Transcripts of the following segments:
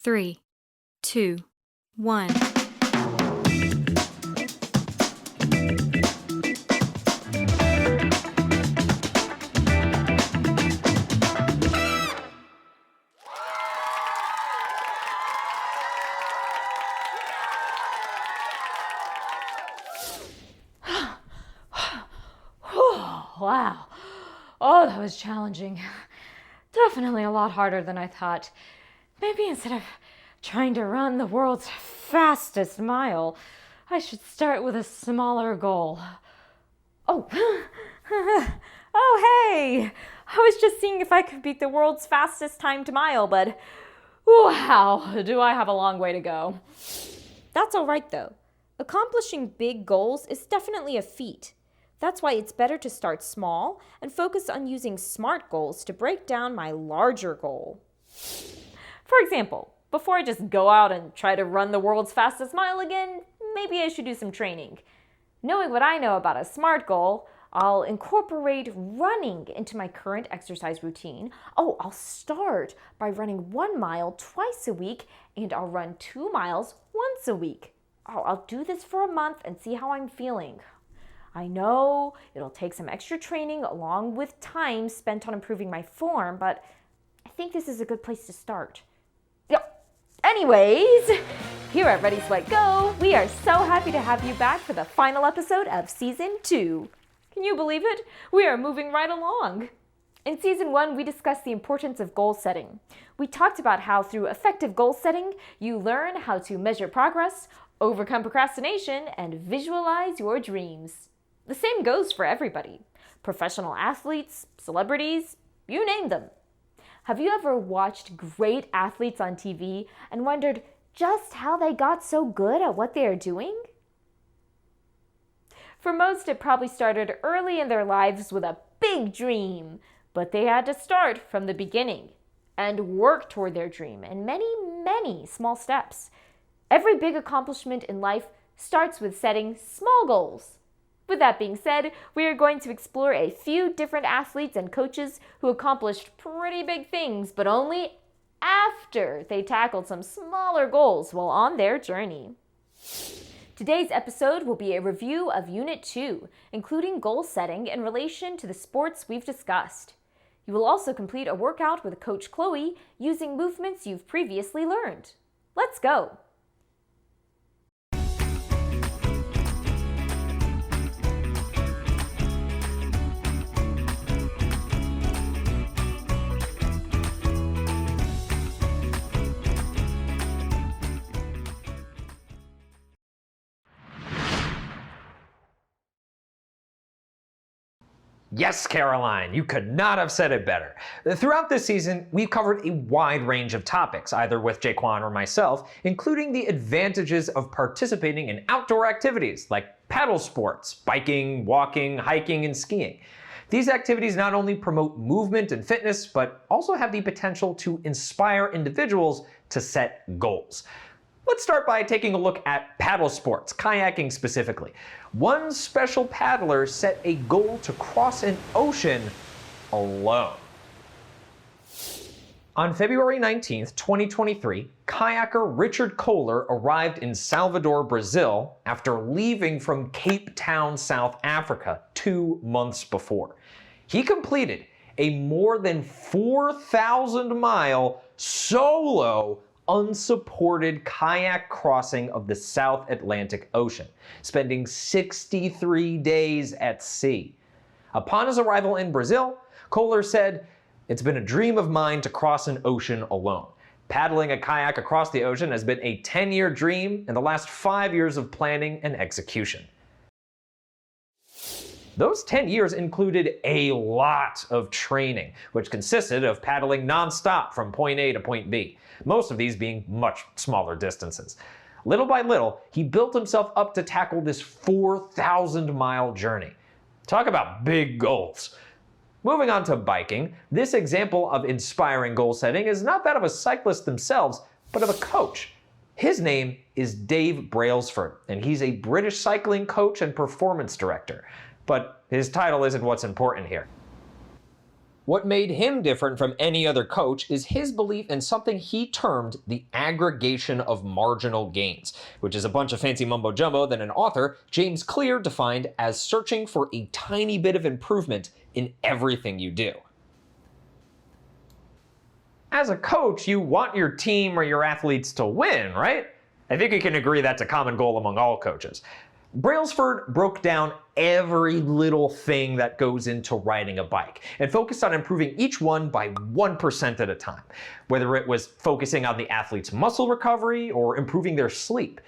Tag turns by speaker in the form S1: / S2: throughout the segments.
S1: 3, 2, 1.
S2: Wow. Oh, that was challenging. Definitely a lot harder than I thought. Maybe instead of trying to run the world's fastest mile, I should start with a smaller goal. Oh, oh, hey! I was just seeing if I could beat the world's fastest timed mile, but wow, do I have a long way to go. That's all right, though. Accomplishing big goals is definitely a feat. That's why it's better to start small and focus on using SMART goals to break down my larger goal. For example, before I just go out and try to run the world's fastest mile again, maybe I should do some training. Knowing what I know about a SMART goal, I'll incorporate running into my current exercise routine. I'll start by running 1 mile twice a week, and I'll run 2 miles once a week. I'll do this for a month and see how I'm feeling. I know it'll take some extra training along with time spent on improving my form, but I think this is a good place to start. Anyways, here at Ready Sweat Go, we are so happy to have you back for the final episode of Season 2. Can you believe it? We are moving right along. In Season 1, we discussed the importance of goal setting. We talked about how through effective goal setting, you learn how to measure progress, overcome procrastination, and visualize your dreams. The same goes for everybody. Professional athletes, celebrities, you name them. Have you ever watched great athletes on TV and wondered just how they got so good at what they are doing? For most, it probably started early in their lives with a big dream, but they had to start from the beginning and work toward their dream in many, many small steps. Every big accomplishment in life starts with setting small goals. With that being said, we are going to explore a few different athletes and coaches who accomplished pretty big things, but only after they tackled some smaller goals while on their journey. Today's episode will be a review of Unit 2, including goal setting in relation to the sports we've discussed. You will also complete a workout with Coach Chloe using movements you've previously learned. Let's go!
S3: Yes, Caroline, you could not have said it better. Throughout this season, we've covered a wide range of topics, either with Jaquan or myself, including the advantages of participating in outdoor activities like paddle sports, biking, walking, hiking, and skiing. These activities not only promote movement and fitness, but also have the potential to inspire individuals to set goals. Let's start by taking a look at paddle sports, kayaking specifically. One special paddler set a goal to cross an ocean alone. On February 19th, 2023, kayaker Richard Kohler arrived in Salvador, Brazil, after leaving from Cape Town, South Africa 2 months before. He completed a more than 4,000-mile solo unsupported kayak crossing of the South Atlantic Ocean, spending 63 days at sea. Upon his arrival in Brazil, Kohler said, "It's been a dream of mine to cross an ocean alone. Paddling a kayak across the ocean has been a 10-year dream and the last 5 years of planning and execution." Those 10 years included a lot of training, which consisted of paddling nonstop from point A to point B, most of these being much smaller distances. Little by little, he built himself up to tackle this 4,000-mile journey. Talk about big goals. Moving on to biking, this example of inspiring goal setting is not that of a cyclist themselves, but of a coach. His name is Dave Brailsford, and he's a British cycling coach and performance director. But his title isn't what's important here. What made him different from any other coach is his belief in something he termed the aggregation of marginal gains, which is a bunch of fancy mumbo jumbo that an author, James Clear, defined as searching for a tiny bit of improvement in everything you do. As a coach, you want your team or your athletes to win, right? I think we can agree that's a common goal among all coaches. Brailsford broke down every little thing that goes into riding a bike and focused on improving each one by 1% at a time, whether it was focusing on the athlete's muscle recovery or improving their sleep.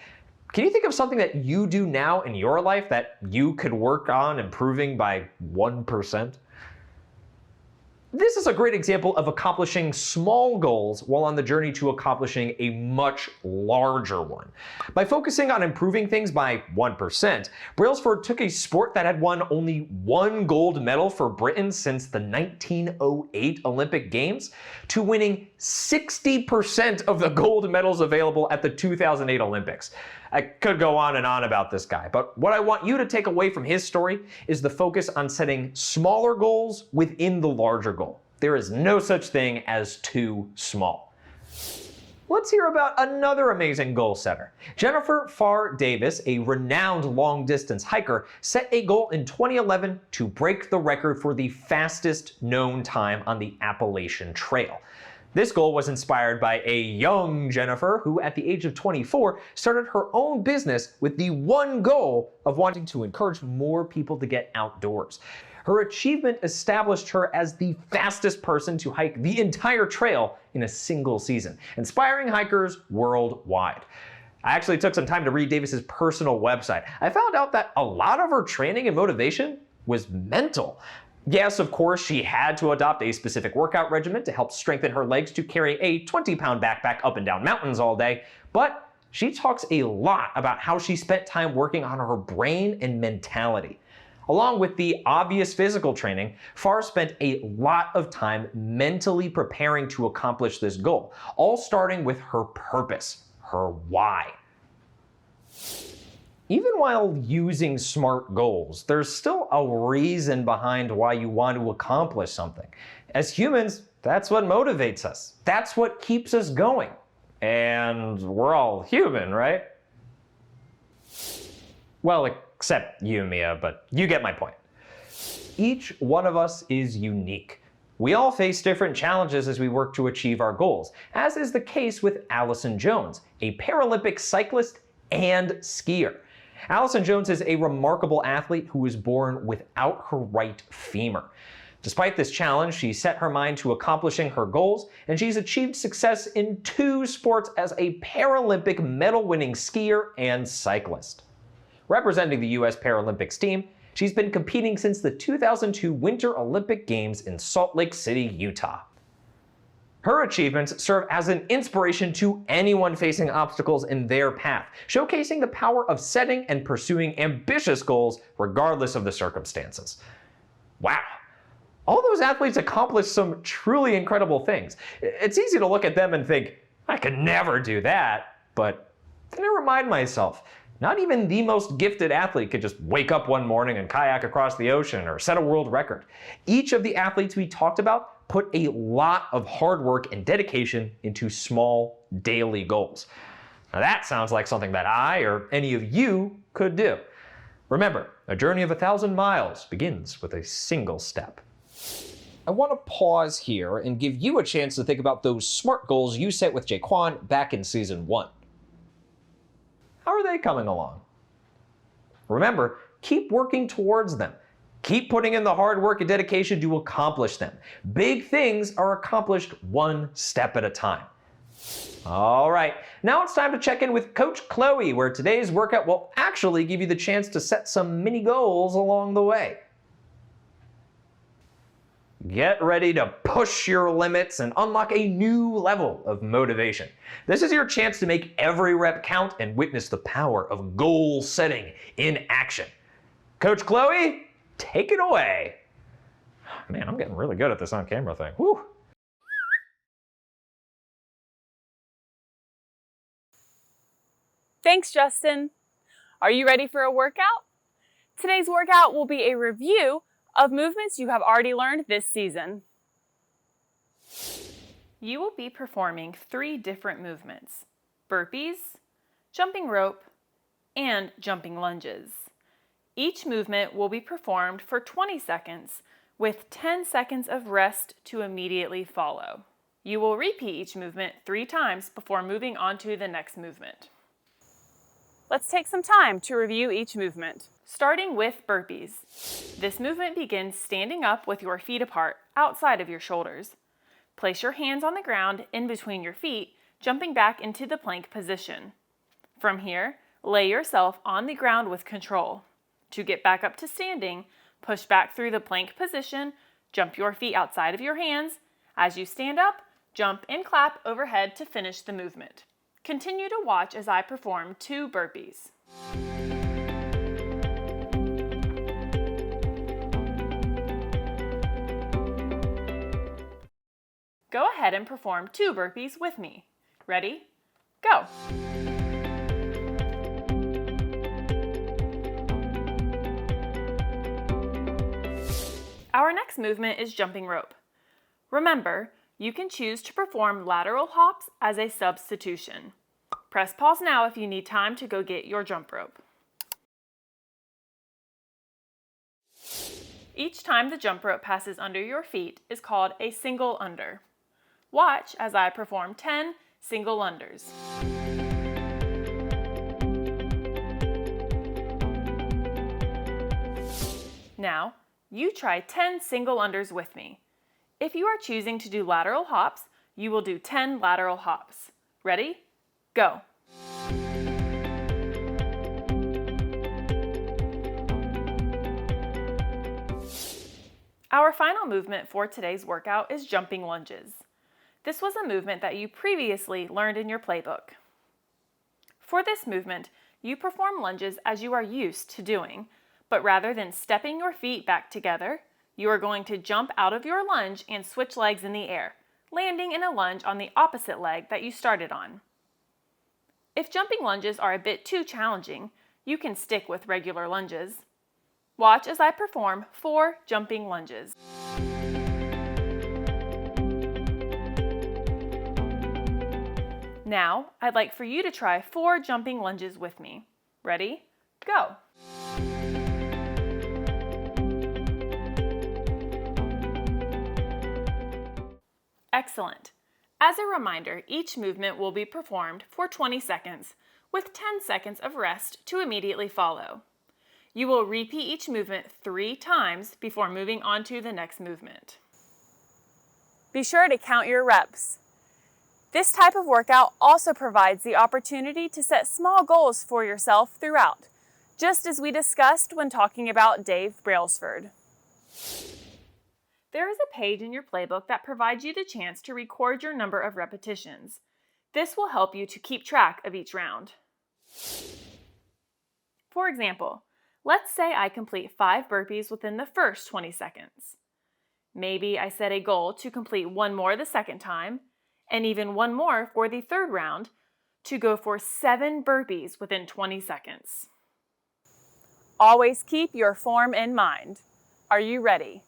S3: Can you think of something that you do now in your life that you could work on improving by 1%? This is a great example of accomplishing small goals while on the journey to accomplishing a much larger one. By focusing on improving things by 1%, Brailsford took a sport that had won only one gold medal for Britain since the 1908 Olympic Games to winning 60% of the gold medals available at the 2008 Olympics. I could go on and on about this guy, but what I want you to take away from his story is the focus on setting smaller goals within the larger goal. There is no such thing as too small. Let's hear about another amazing goal setter. Jennifer Farr Davis, a renowned long-distance hiker, set a goal in 2011 to break the record for the fastest known time on the Appalachian Trail. This goal was inspired by a young Jennifer who, at the age of 24, started her own business with the one goal of wanting to encourage more people to get outdoors. Her achievement established her as the fastest person to hike the entire trail in a single season, inspiring hikers worldwide. I actually took some time to read Davis's personal website. I found out that a lot of her training and motivation was mental. Yes, of course, she had to adopt a specific workout regimen to help strengthen her legs to carry a 20-pound backpack up and down mountains all day, but she talks a lot about how she spent time working on her brain and mentality. Along with the obvious physical training, Farr spent a lot of time mentally preparing to accomplish this goal, all starting with her purpose, her why. Even while using SMART goals, there's still a reason behind why you want to accomplish something. As humans, that's what motivates us. That's what keeps us going. And we're all human, right? Well, except you, Mia, but you get my point. Each one of us is unique. We all face different challenges as we work to achieve our goals, as is the case with Allison Jones, a Paralympic cyclist and skier. Allison Jones is a remarkable athlete who was born without her right femur. Despite this challenge, she set her mind to accomplishing her goals, and she's achieved success in 2 sports as a Paralympic medal-winning skier and cyclist. Representing the U.S. Paralympics team, she's been competing since the 2002 Winter Olympic Games in Salt Lake City, Utah. Her achievements serve as an inspiration to anyone facing obstacles in their path, showcasing the power of setting and pursuing ambitious goals regardless of the circumstances. Wow. All those athletes accomplished some truly incredible things. It's easy to look at them and think, I could never do that, but then I remind myself, not even the most gifted athlete could just wake up one morning and kayak across the ocean or set a world record. Each of the athletes we talked about put a lot of hard work and dedication into small daily goals. Now that sounds like something that I or any of you could do. Remember, a journey of 1,000 miles begins with a single step. I want to pause here and give you a chance to think about those SMART goals you set with Jaquan back in season 1. How are they coming along? Remember, keep working towards them. Keep putting in the hard work and dedication to accomplish them. Big things are accomplished one step at a time. All right, now it's time to check in with Coach Chloe, where today's workout will actually give you the chance to set some mini goals along the way. Get ready to push your limits and unlock a new level of motivation. This is your chance to make every rep count and witness the power of goal setting in action. Coach Chloe, take it away. Man, I'm getting really good at this on camera thing. Whew.
S4: Thanks, Justin. Are you ready for a workout? Today's workout will be a review of movements you have already learned this season. You will be performing 3 different movements: burpees, jumping rope, and jumping lunges. Each movement will be performed for 20 seconds with 10 seconds of rest to immediately follow. You will repeat each movement 3 times before moving on to the next movement. Let's take some time to review each movement. Starting with burpees. This movement begins standing up with your feet apart, outside of your shoulders. Place your hands on the ground in between your feet, jumping back into the plank position. From here, lay yourself on the ground with control. To get back up to standing, push back through the plank position, jump your feet outside of your hands. As you stand up, jump and clap overhead to finish the movement. Continue to watch as I perform 2 burpees. Go ahead and perform 2 burpees with me. Ready? Go! Our next movement is jumping rope. Remember, you can choose to perform lateral hops as a substitution. Press pause now if you need time to go get your jump rope. Each time the jump rope passes under your feet is called a single under. Watch as I perform 10 single unders. Now, you try 10 single unders with me. If you are choosing to do lateral hops, you will do 10 lateral hops. Ready? Go! Our final movement for today's workout is jumping lunges. This was a movement that you previously learned in your playbook. For this movement, you perform lunges as you are used to doing, but rather than stepping your feet back together, you are going to jump out of your lunge and switch legs in the air, landing in a lunge on the opposite leg that you started on. If jumping lunges are a bit too challenging, you can stick with regular lunges. Watch as I perform 4 jumping lunges. Now, I'd like for you to try 4 jumping lunges with me. Ready? Go! Excellent. As a reminder, each movement will be performed for 20 seconds, with 10 seconds of rest to immediately follow. You will repeat each movement 3 times before moving on to the next movement. Be sure to count your reps. This type of workout also provides the opportunity to set small goals for yourself throughout, just as we discussed when talking about Dave Brailsford. There is a page in your playbook that provides you the chance to record your number of repetitions. This will help you to keep track of each round. For example, let's say I complete 5 burpees within the first 20 seconds. Maybe I set a goal to complete 1 more the second time, and even 1 more for the third round, to go for 7 burpees within 20 seconds. Always keep your form in mind. Are you ready?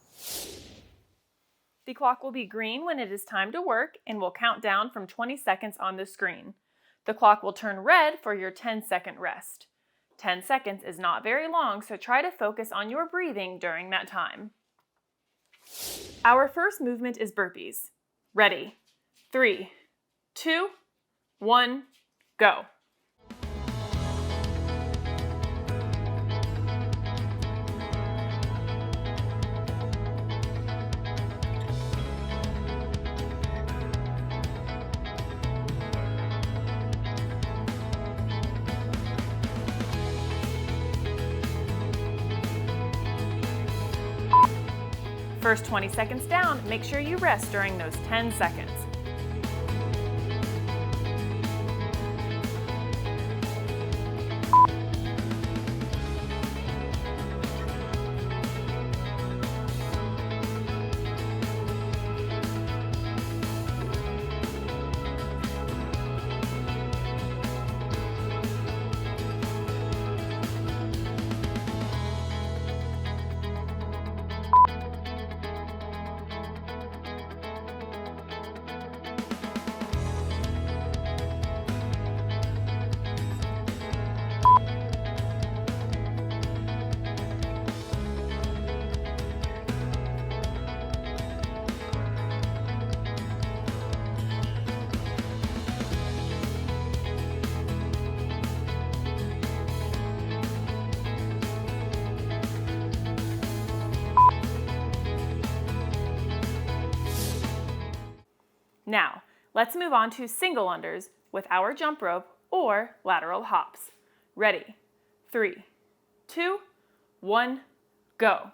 S4: The clock will be green when it is time to work and will count down from 20 seconds on the screen. The clock will turn red for your 10-second rest. 10 seconds is not very long, so try to focus on your breathing during that time. Our first movement is burpees. Ready? 3, 2, 1, go! First 20 seconds down, make sure you rest during those 10 seconds. Let's move on to single unders with our jump rope or lateral hops. Ready? 3, 2, 1, go.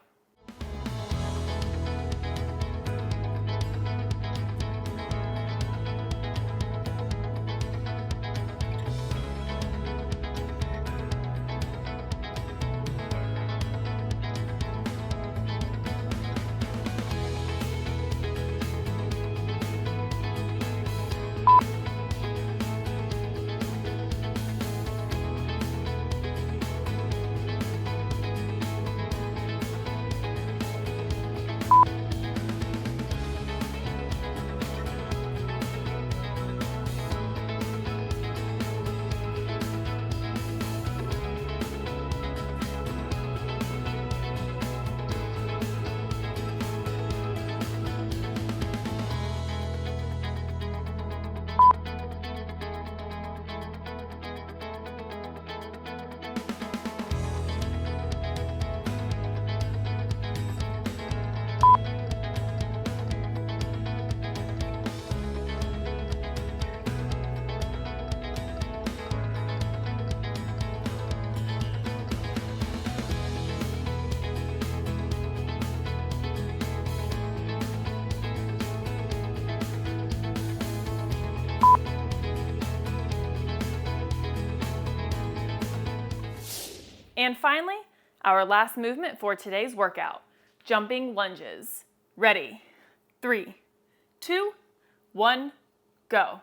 S4: And finally, our last movement for today's workout, jumping lunges. Ready? 3, 2, 1, go.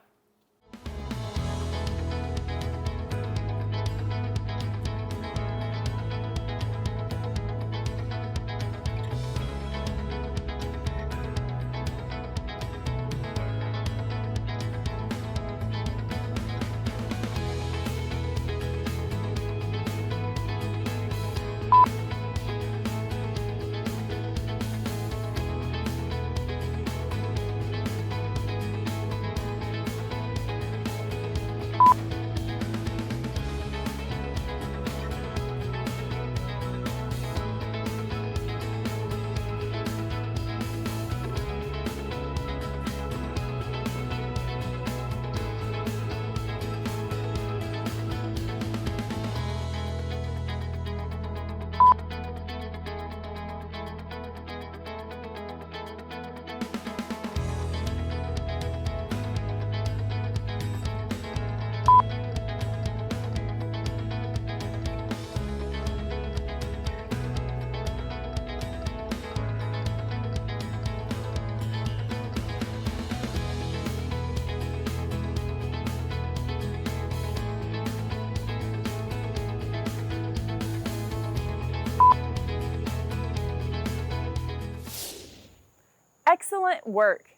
S4: Excellent work.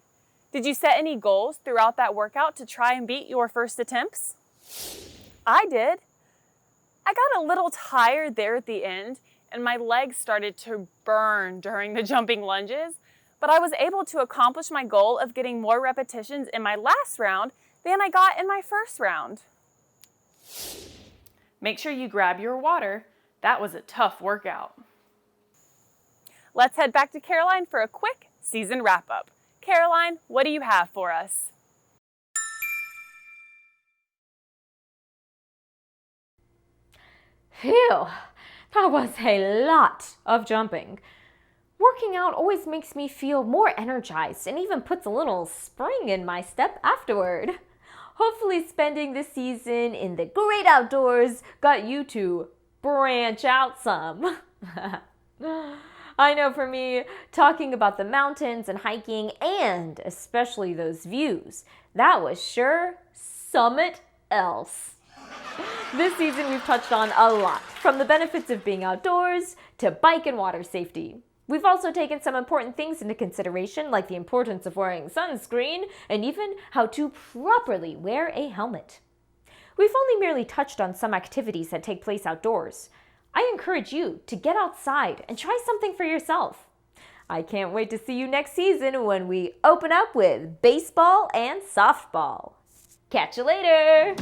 S4: Did you set any goals throughout that workout to try and beat your first attempts? I did. I got a little tired there at the end and my legs started to burn during the jumping lunges, but I was able to accomplish my goal of getting more repetitions in my last round than I got in my first round. Make sure you grab your water. That was a tough workout. Let's head back to Caroline for a quick season wrap-up. Caroline, what do you have for us?
S2: Phew, that was a lot of jumping. Working out always makes me feel more energized and even puts a little spring in my step afterward. Hopefully spending this season in the great outdoors got you to branch out some. I know for me, talking about the mountains and hiking and especially those views, that was sure summit else. This season we've touched on a lot, from the benefits of being outdoors to bike and water safety. We've also taken some important things into consideration, like the importance of wearing sunscreen and even how to properly wear a helmet. We've only merely touched on some activities that take place outdoors. I encourage you to get outside and try something for yourself. I can't wait to see you next season when we open up with baseball and softball. Catch you later!